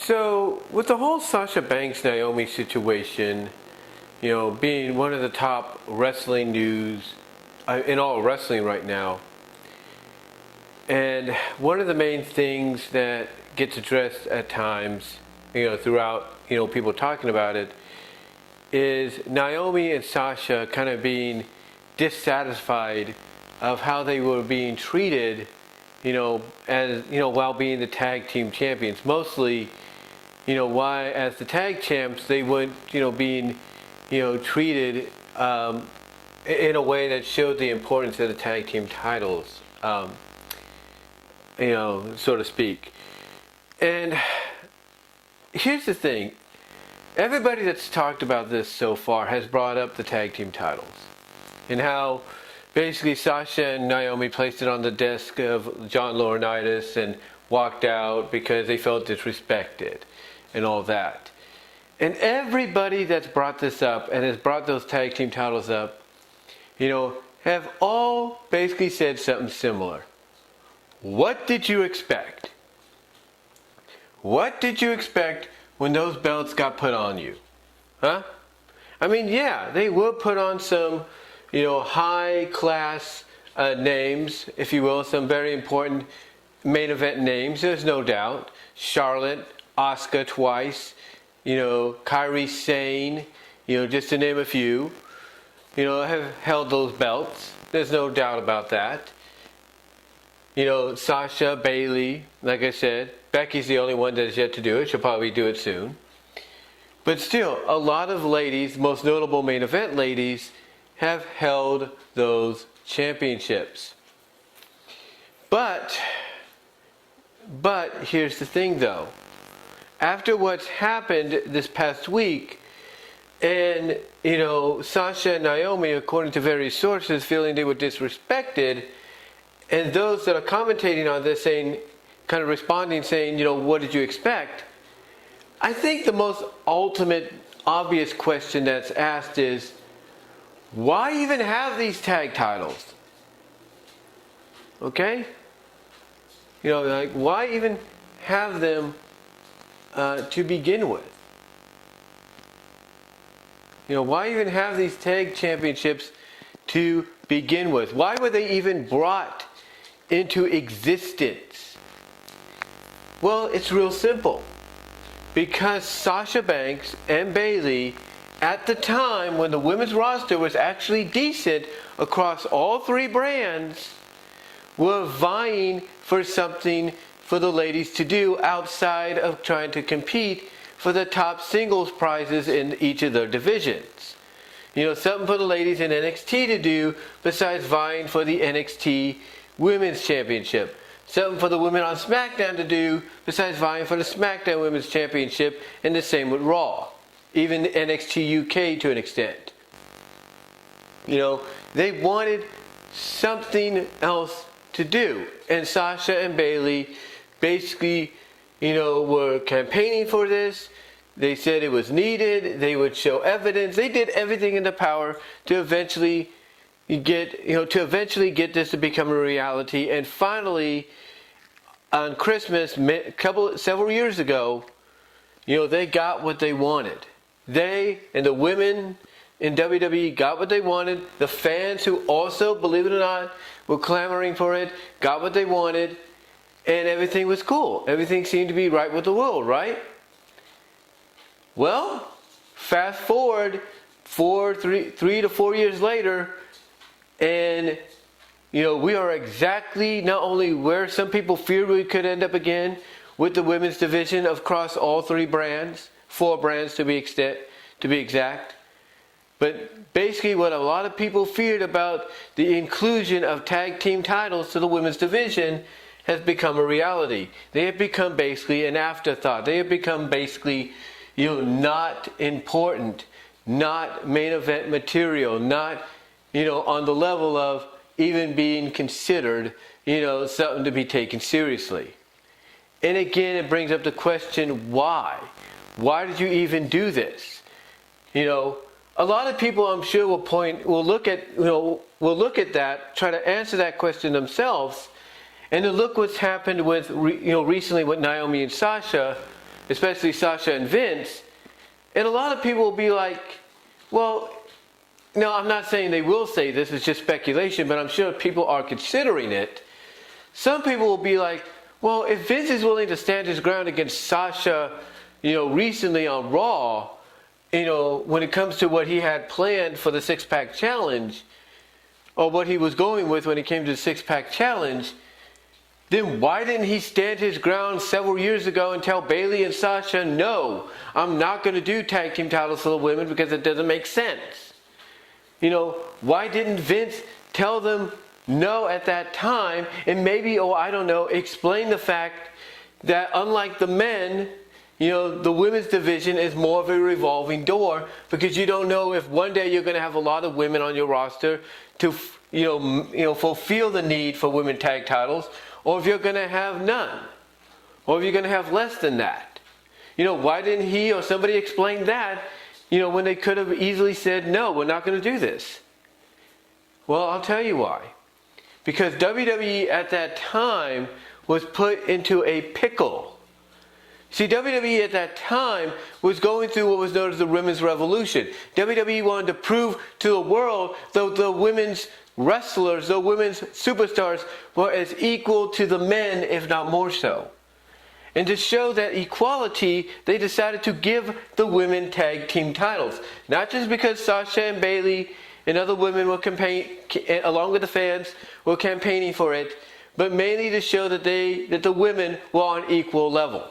So with the whole Sasha Banks Naomi situation, being one of the top wrestling news in all wrestling right now, and one of the main things that gets addressed at times, throughout, people talking about it, is Naomi and Sasha kind of being dissatisfied of how they were being treated, as, while being the tag team champions. Mostly, why as the tag champs they weren't, being, treated in a way that showed the importance of the tag team titles, so to speak. And here's the thing. Everybody that's talked about this so far has brought up the tag team titles and how basically Sasha and Naomi placed it on the desk of John Laurinaitis and walked out because they felt disrespected and all that. And everybody that's brought this up and has brought those tag team titles up, have all basically said something similar. What did you expect? What did you expect when those belts got put on you? Huh? I mean, yeah, they will put on some, high class names, if you will, some very important main event names, there's no doubt. Charlotte, Asuka twice, Kairi Sane, just to name a few, have held those belts. There's no doubt about that. Sasha, Bayley, like I said, Becky's the only one that has yet to do it. She'll probably do it soon. But still, a lot of ladies, most notable main event ladies, have held those championships. But here's the thing though. After what's happened this past week, and, Sasha and Naomi, according to various sources, feeling they were disrespected, and those that are commentating on this saying, kind of responding, saying, what did you expect? I think the most ultimate, obvious question that's asked is, why even have these tag titles? Okay? Why even have them to begin with? Why even have these tag championships to begin with? Why were they even brought into existence? Well, it's real simple. Because Sasha Banks and Bayley, at the time when the women's roster was actually decent across all three brands, were vying for something for the ladies to do outside of trying to compete for the top singles prizes in each of their divisions. Something for the ladies in NXT to do besides vying for the NXT Women's Championship. Something for the women on SmackDown to do besides vying for the SmackDown Women's Championship, and the same with Raw. Even NXT UK to an extent. They wanted something else to do. And Sasha and Bayley basically, were campaigning for this. They said it was needed. They would show evidence. They did everything in their power to eventually get this to become a reality. And finally, on Christmas, several years ago, they got what they wanted. They and the women in WWE got what they wanted. The fans, who also, believe it or not, were clamoring for it, got what they wanted, and everything was cool. Everything seemed to be right with the world, right? Well, fast forward 3 to 4 years later, and we are exactly not only where some people feared we could end up again with the women's division across all three brands, 4 brands to be exact, but basically what a lot of people feared about the inclusion of tag team titles to the women's division has become a reality. They have become basically an afterthought. They have become basically, not important, not main event material, not, on the level of even being considered, something to be taken seriously. And again, it brings up the question, why? Why did you even do this? A lot of people, I'm sure, will look at that, try to answer that question themselves, and to look what's happened with, recently with Naomi and Sasha, especially Sasha and Vince. And a lot of people will be like, well, no, I'm not saying they will say this, it's just speculation, but I'm sure people are considering it. Some people will be like, well, if Vince is willing to stand his ground against Sasha, recently on Raw, when it comes to what he had planned for the six-pack challenge, or what he was going with when it came to the six-pack challenge, then why didn't he stand his ground several years ago and tell Bayley and Sasha, no, I'm not going to do tag team titles for the women because it doesn't make sense? Why didn't Vince tell them no at that time, and maybe, explain the fact that unlike the men, the women's division is more of a revolving door, because you don't know if one day you're going to have a lot of women on your roster to, fulfill the need for women tag titles, or if you're going to have none, or if you're going to have less than that. Why didn't he or somebody explain that, when they could have easily said, no, we're not going to do this? Well, I'll tell you why. Because WWE at that time was put into a pickle. See, WWE at that time was going through what was known as the Women's Revolution. WWE wanted to prove to the world that the women's wrestlers, the women's superstars, were as equal to the men, if not more so. And to show that equality, they decided to give the women tag team titles. Not just because Sasha and Bayley and other women were along with the fans, were campaigning for it, but mainly to show that the women were on equal level.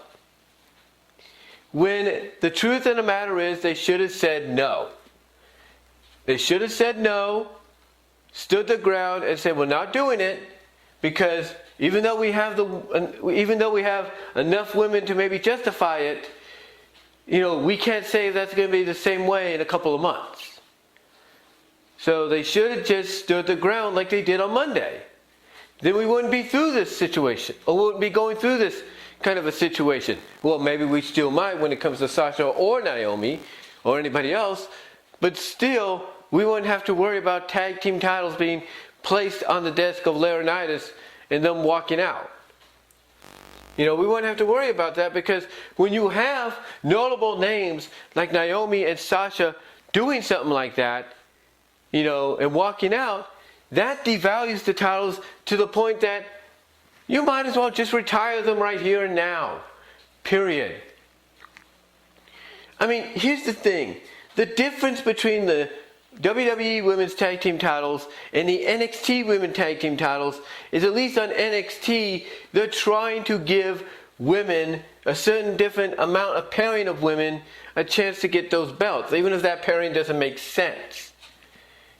When the truth of the matter is, they should have said no. They should have said no, stood their ground, and said, we're not doing it, because even though we have enough women to maybe justify it, we can't say that's going to be the same way in a couple of months. So they should have just stood their ground like they did on Monday. Then we wouldn't be through this situation, or wouldn't be going through this kind of a situation. Well, maybe we still might when it comes to Sasha or Naomi or anybody else, but still, we wouldn't have to worry about tag team titles being placed on the desk of Laurinaitis and them walking out. We wouldn't have to worry about that, because when you have notable names like Naomi and Sasha doing something like that, and walking out, that devalues the titles to the point that you might as well just retire them right here and now. Period. I mean, here's the thing. The difference between the WWE Women's Tag Team titles and the NXT Women's Tag Team titles is, at least on NXT, they're trying to give women a certain different amount of pairing of women a chance to get those belts, even if that pairing doesn't make sense.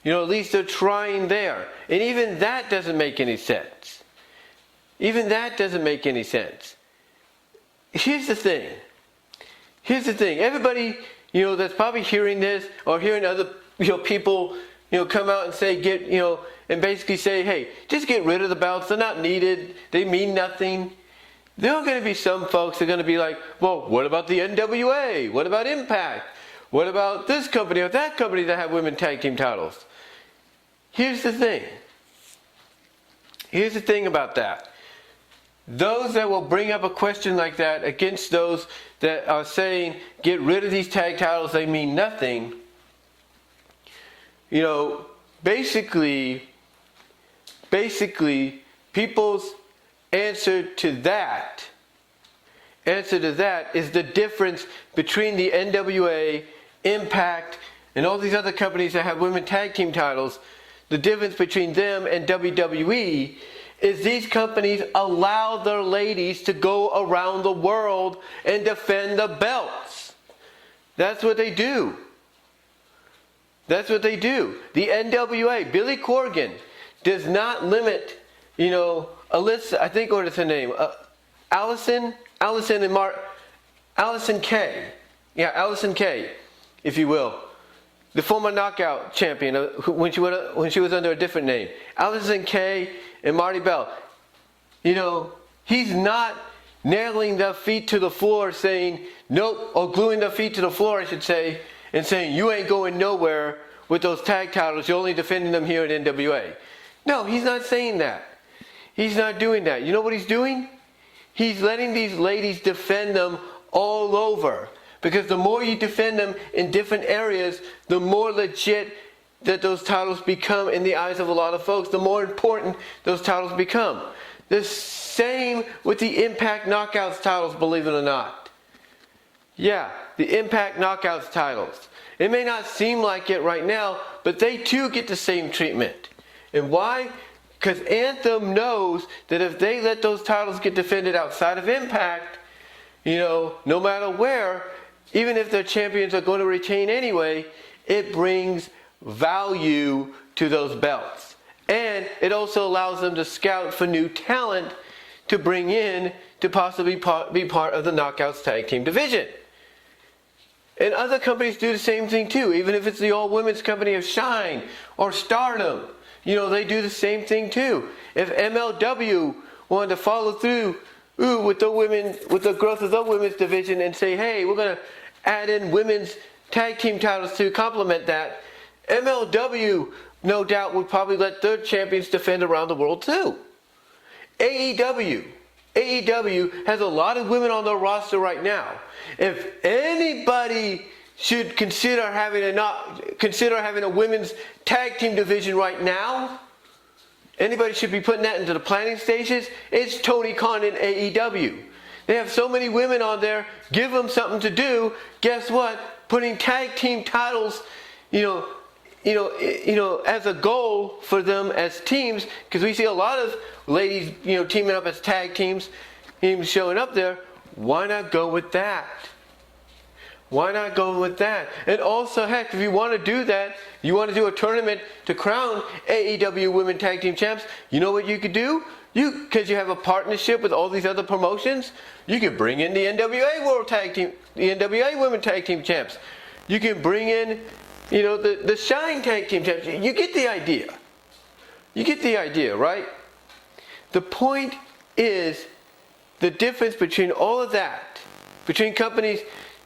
At least they're trying there. And even that doesn't make any sense. Even that doesn't make any sense. Here's the thing. Everybody, that's probably hearing this, or hearing other, people, come out and say, and basically say, hey, just get rid of the belts. They're not needed. They mean nothing. There are going to be some folks that are going to be like, well, what about the NWA? What about Impact? What about this company or that company that have women tag team titles? Here's the thing. Here's the thing about that. Those that will bring up a question like that against those that are saying, get rid of these tag titles, they mean nothing. Basically, people's answer to that is the difference between the NWA, Impact, and all these other companies that have women tag team titles. The difference between them and WWE is these companies allow their ladies to go around the world and defend the belts. That's what they do. The NWA, Billy Corgan, does not limit, Alyssa, I think what is her name? Allison Kay. Yeah, Allison Kay, if you will. The former knockout champion, when she was under a different name. Allison Kay and Marty Bell. He's not nailing their feet to the floor saying, nope, or gluing their feet to the floor, I should say, and saying, you ain't going nowhere with those tag titles, you're only defending them here at NWA. No, he's not saying that. He's not doing that. You know what he's doing? He's letting these ladies defend them all over. Because the more you defend them in different areas, the more legit that those titles become in the eyes of a lot of folks, the more important those titles become. The same with the Impact Knockouts titles, believe it or not. Yeah, the Impact Knockouts titles. It may not seem like it right now, but they too get the same treatment. And why? Because Anthem knows that if they let those titles get defended outside of Impact, no matter where, even if their champions are going to retain anyway, it brings value to those belts. And it also allows them to scout for new talent to bring in to possibly be part of the Knockouts Tag Team division. And other companies do the same thing too, even if it's the all-women's company of Shine or Stardom. They do the same thing too. If MLW wanted to follow through with the growth of the women's division and say, hey, we're going to add in women's tag team titles to complement that, MLW, no doubt, would probably let their champions defend around the world too. AEW has a lot of women on their roster right now. If anybody should consider having a women's tag team division right now, anybody should be putting that into the planning stages, it's Tony Khan and AEW. They have so many women on there, give them something to do. Guess what? Putting tag team titles, as a goal for them as teams, because we see a lot of ladies, teaming up as tag teams, showing up there. Why not go with that? Why not go with that? And also, heck, if you want to do that, you want to do a tournament to crown AEW Women Tag Team Champs, you know what you could do? Because you have a partnership with all these other promotions, you could bring in the NWA World Tag Team, the NWA Women Tag Team Champs. You can bring in, the Shine Tag Team Champs. You get the idea. You get the idea, right? The point is the difference between all of that, between companies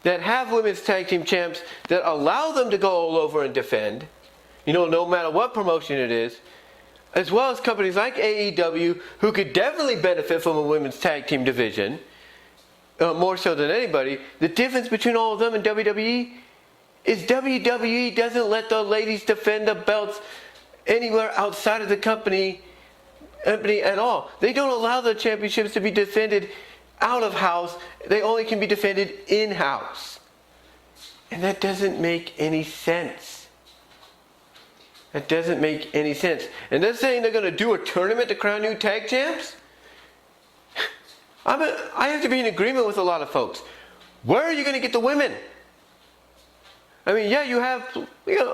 that have women's tag team champs that allow them to go all over and defend, no matter what promotion it is, as well as companies like AEW who could definitely benefit from a women's tag team division, more so than anybody. The difference between all of them and WWE is WWE doesn't let the ladies defend the belts anywhere outside of the company at all. They don't allow the championships to be defended out of house. They only can be defended in house. And that doesn't make any sense. That doesn't make any sense. And they're saying they're going to do a tournament to crown new tag champs? I have to be in agreement with a lot of folks. Where are you going to get the women? I mean, yeah, you have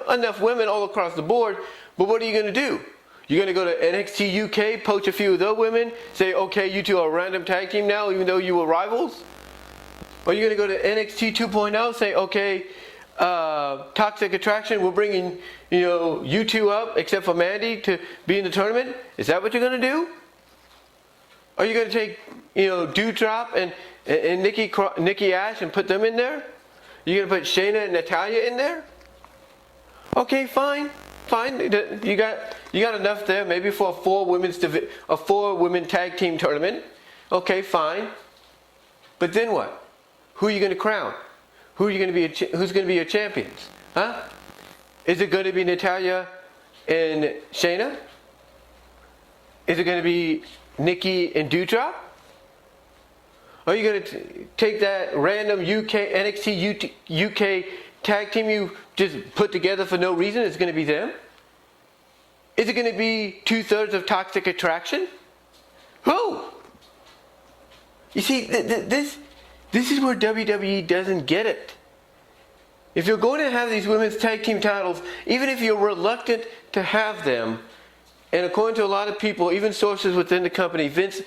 enough women all across the board, but what are you going to do? You're going to go to NXT UK, poach a few of those women, say, okay, you two are a random tag team now, even though you were rivals? Or you're going to go to NXT 2.0, say, okay, Toxic Attraction, we're bringing, you two up, except for Mandy, to be in the tournament? Is that what you're going to do? Are you going to take, Dewdrop and Nikki Ash and put them in there? You're going to put Shayna and Natalya in there? Okay, fine. You got enough there, maybe for a four women tag team tournament. Okay, fine. But then what? Who are you going to crown? Who's going to be your champions? Huh? Is it going to be Natalya and Shayna? Is it going to be Nikki and Dewdrop? Are you going to take that random NXT UK tag team you just put together for no reason? It's going to be them? Is it going to be 2/3 of Toxic Attraction? Who? You see, this is where WWE doesn't get it. If you're going to have these women's tag team titles, even if you're reluctant to have them, and according to a lot of people, even sources within the company, Vince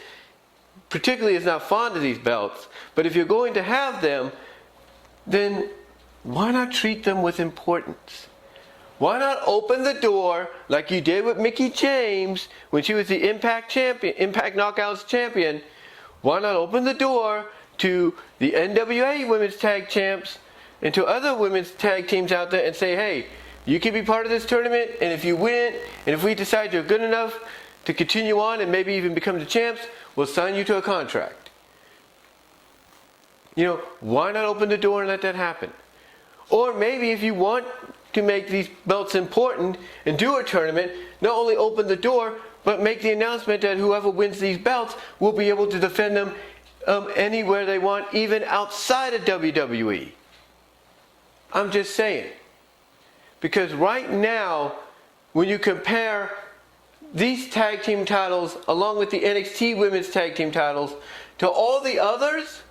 particularly is not fond of these belts, but if you're going to have them, then why not treat them with importance? Why not open the door like you did with Mickie James when she was the Impact Knockouts champion? Why not open the door to the NWA Women's Tag Champs and to other women's tag teams out there and say, hey, you can be part of this tournament, and if you win, and if we decide you're good enough to continue on and maybe even become the champs, we'll sign you to a contract. why not open the door and let that happen? Or maybe if you want to make these belts important and do a tournament, not only open the door, but make the announcement that whoever wins these belts will be able to defend them anywhere they want, even outside of WWE. I'm just saying. Because right now, when you compare these tag team titles along with the NXT women's tag team titles to all the others,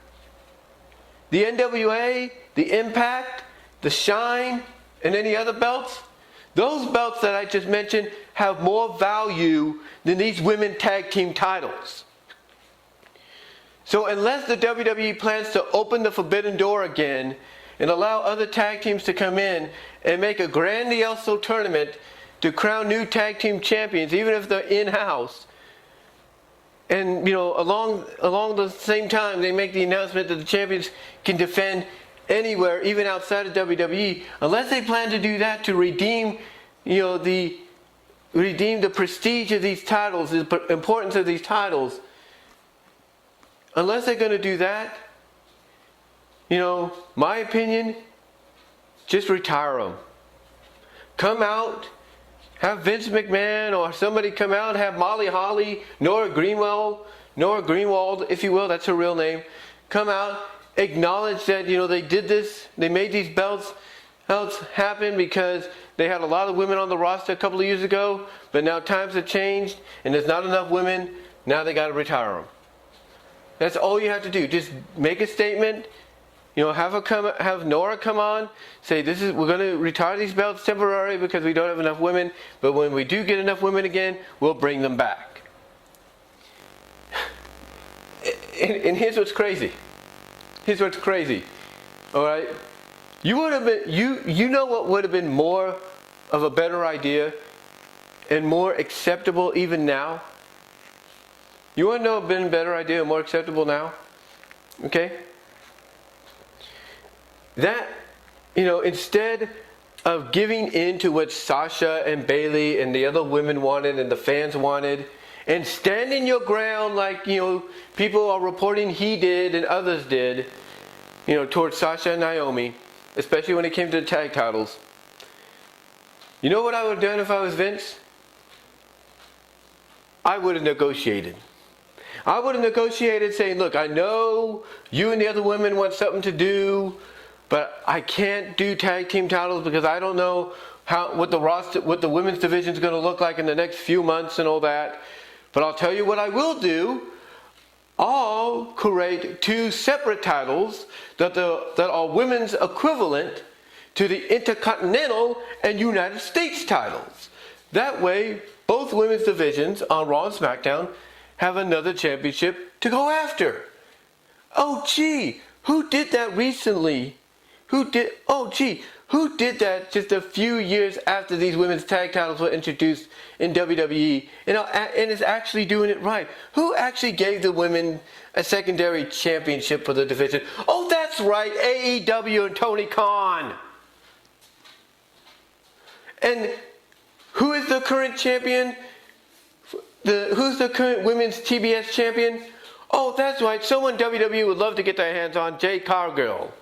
the NWA, the Impact, the Shine, and any other belts, those belts that I just mentioned have more value than these women tag team titles. So unless the WWE plans to open the forbidden door again and allow other tag teams to come in and make a grandiose tournament to crown new tag team champions, even if they're in-house, and along the same time they make the announcement that the champions can defend anywhere, even outside of WWE, unless they plan to do that to redeem the prestige of these titles, the importance of these titles, unless they're going to do that, my opinion, just retire them. Come out, have Vince McMahon or somebody come out, have Molly Holly, Nora Greenwald, if you will, that's her real name, come out, acknowledge that they did this, they made these belts happen because they had a lot of women on the roster a couple of years ago, but now times have changed and there's not enough women, now they got to retire them. That's all you have to do. Just make a statement, have Nora come on, say we're going to retire these belts temporarily because we don't have enough women, but when we do get enough women again, we'll bring them back. And here's what's crazy. All right, you would have been what would have been more of a better idea and more acceptable even now. You want to know what would have been a better idea and more acceptable now? Okay, that instead of giving in to what Sasha and Bayley and the other women wanted and the fans wanted, and standing your ground like people are reporting he did and others did, towards Sasha and Naomi, especially when it came to the tag titles. You know what I would have done if I was Vince? I would have negotiated. I would have negotiated saying, look, I know you and the other women want something to do, but I can't do tag team titles because I don't know what the women's division is going to look like in the next few months and all that. But I'll tell you what I will do. I'll create 2 separate titles that are women's equivalent to the Intercontinental and United States titles. That way, both women's divisions on Raw and SmackDown have another championship to go after. Oh gee, who did that recently? Who did that just a few years after these women's tag titles were introduced in WWE and is actually doing it right? Who actually gave the women a secondary championship for the division? Oh, that's right, AEW and Tony Khan. And who is the current champion? Who's the current women's TBS champion? Oh, that's right, someone WWE would love to get their hands on, Jade Cargill.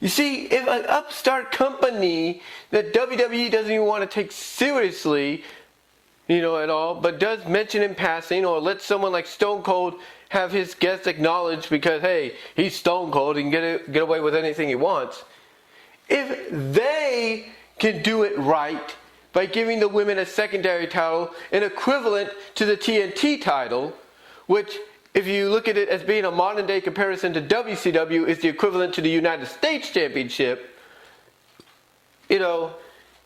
You see, if an upstart company that WWE doesn't even want to take seriously, at all, but does mention in passing, or let someone like Stone Cold have his guests acknowledged because, hey, he's Stone Cold, he can get away with anything he wants. If they can do it right by giving the women a secondary title, an equivalent to the TNT title, which, if you look at it as being a modern day comparison to WCW, is the equivalent to the United States Championship. If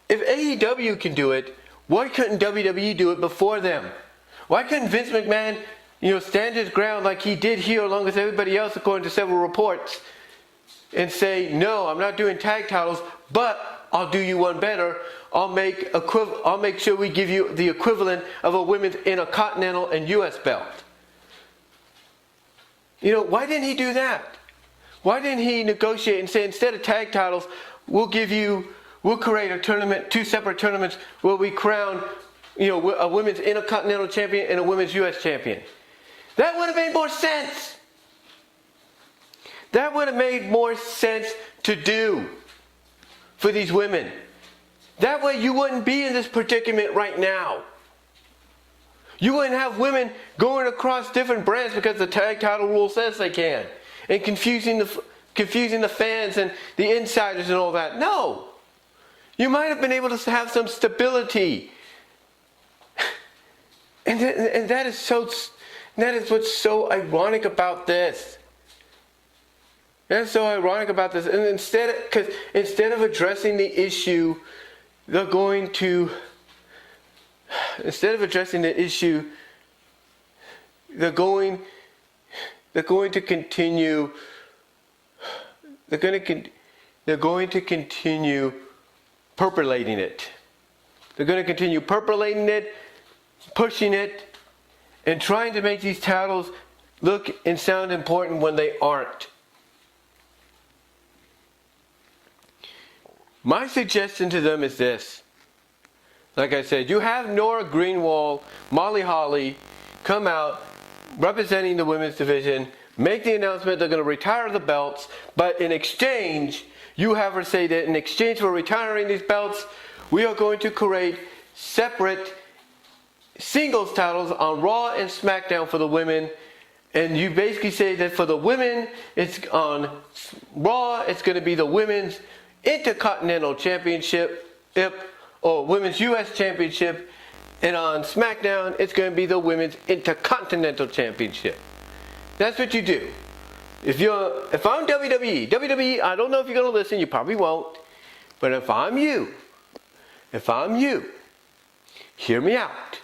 AEW can do it, why couldn't WWE do it before them? Why couldn't Vince McMahon, stand his ground like he did here along with everybody else according to several reports and say, no, I'm not doing tag titles, but I'll do you one better. I'll make sure we give you the equivalent of a women's Intercontinental and US belt. Why didn't he do that? Why didn't he negotiate and say, instead of tag titles, we'll create a tournament, 2 separate tournaments where we crown, a women's Intercontinental champion and a women's US champion. That would have made more sense. That would have made more sense to do for these women. That way you wouldn't be in this predicament right now. You wouldn't have women going across different brands because the tag title rule says they can. And confusing the fans and the insiders and all that. No. You might have been able to have some stability. And that is what's so ironic about this. That's so ironic about this. And instead of addressing the issue, they're going to continue percolating it. They're going to continue percolating it, pushing it, and trying to make these titles look and sound important when they aren't. My suggestion to them is this. Like I said, you have Nora Greenwald, Molly Holly come out representing the women's division, make the announcement they're going to retire the belts, but in exchange, you have her say that in exchange for retiring these belts, we are going to create separate singles titles on Raw and SmackDown for the women. And you basically say that for the women, it's on Raw, it's going to be the Women's Intercontinental Championship, or Women's US Championship, and on SmackDown, it's going to be the Women's Intercontinental Championship. That's what you do. If I'm WWE, I don't know if you're going to listen, you probably won't, but if I'm you, hear me out.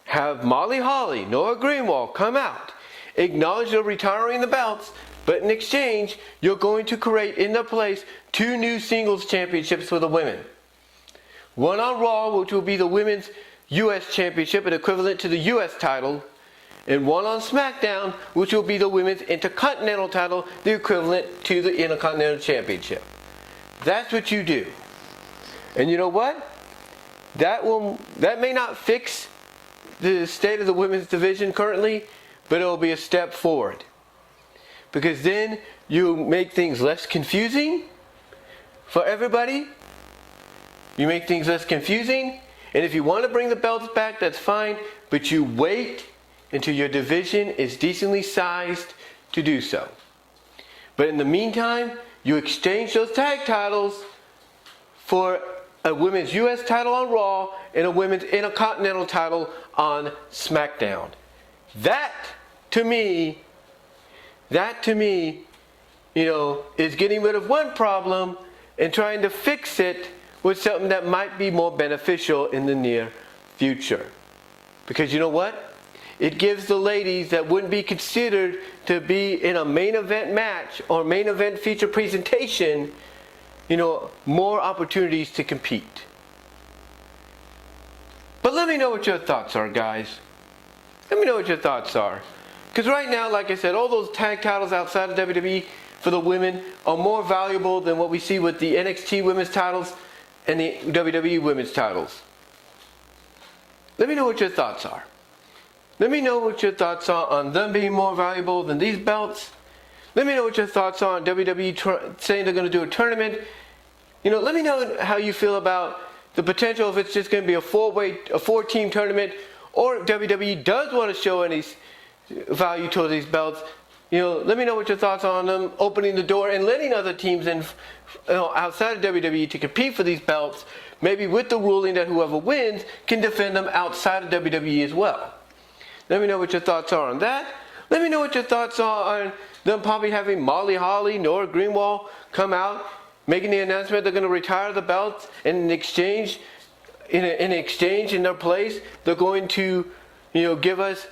Have Molly Holly, Nora Greenwald come out, acknowledge they're retiring the belts, but in exchange, you're going to create in their place 2 new singles championships for the women. One on Raw, which will be the Women's US Championship, an equivalent to the US title, and one on SmackDown, which will be the Women's Intercontinental title, the equivalent to the Intercontinental Championship. That's what you do. And you know what? That may not fix the state of the women's division currently, but it will be a step forward. Because then you make things less confusing for everybody. You make things less confusing. And if you want to bring the belts back, that's fine. But you wait until your division is decently sized to do so. But in the meantime, you exchange those tag titles for a women's US title on Raw and a women's Intercontinental title on SmackDown. That to me, is getting rid of one problem and trying to fix it with something that might be more beneficial in the near future. Because you know what? It gives the ladies that wouldn't be considered to be in a main event match or main event feature presentation, more opportunities to compete. But let me know what your thoughts are, guys. Let me know what your thoughts are. Because right now, like I said, all those tag titles outside of WWE for the women are more valuable than what we see with the NXT women's titles and the WWE women's titles. Let me know what your thoughts are. Let me know what your thoughts are on them being more valuable than these belts. Let me know what your thoughts are on WWE saying they're going to do a tournament. Let me know how you feel about the potential if it's just going to be a 4-team tournament, or if WWE does want to show any value to these belts. Let me know what your thoughts are on them opening the door and letting other teams in outside of WWE to compete for these belts, maybe with the ruling that whoever wins can defend them outside of WWE as well. Let me know what your thoughts are on that. Let me know what your thoughts are on them probably having Molly Holly, Nora Greenwald come out, making the announcement they're going to retire the belts, and in exchange in their place, they're going to, give us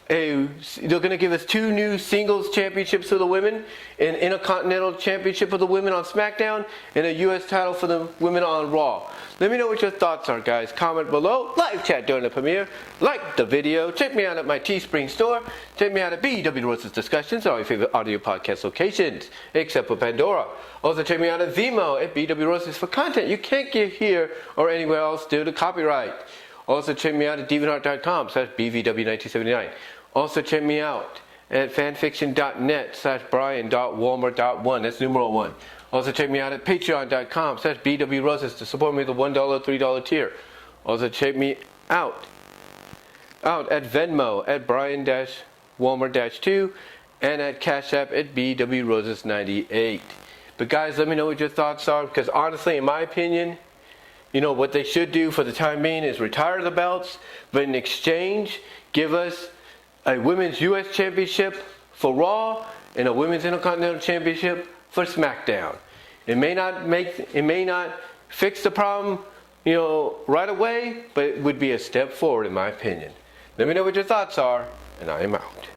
they're going to give us 2 new singles championships for the women, an Intercontinental Championship for the women on SmackDown, and a US title for the women on Raw. Let me know what your thoughts are, guys. Comment below, live chat during the premiere, like the video, check me out at my Teespring store, check me out at BW Rose's Discussions, all your favorite audio podcast locations, except for Pandora. Also check me out at VENMO at BW Rose's for content you can't get here or anywhere else due to copyright. Also check me out at deviantheart.com/BVW1979. Also check me out at fanfiction.net/brian.walmer.1. That's numeral 1. Also check me out at patreon.com/bwroses to support me with the $1, $3 tier. Also check me out at Venmo at Brian-Walmer-2 and at Cash App at BWRoses98. But guys, let me know what your thoughts are, because honestly, in my opinion, what they should do for the time being is retire the belts, but in exchange, give us a Women's U.S. Championship for Raw and a Women's Intercontinental Championship for SmackDown. It may not fix the problem, right away, but it would be a step forward in my opinion. Let me know what your thoughts are, and I am out.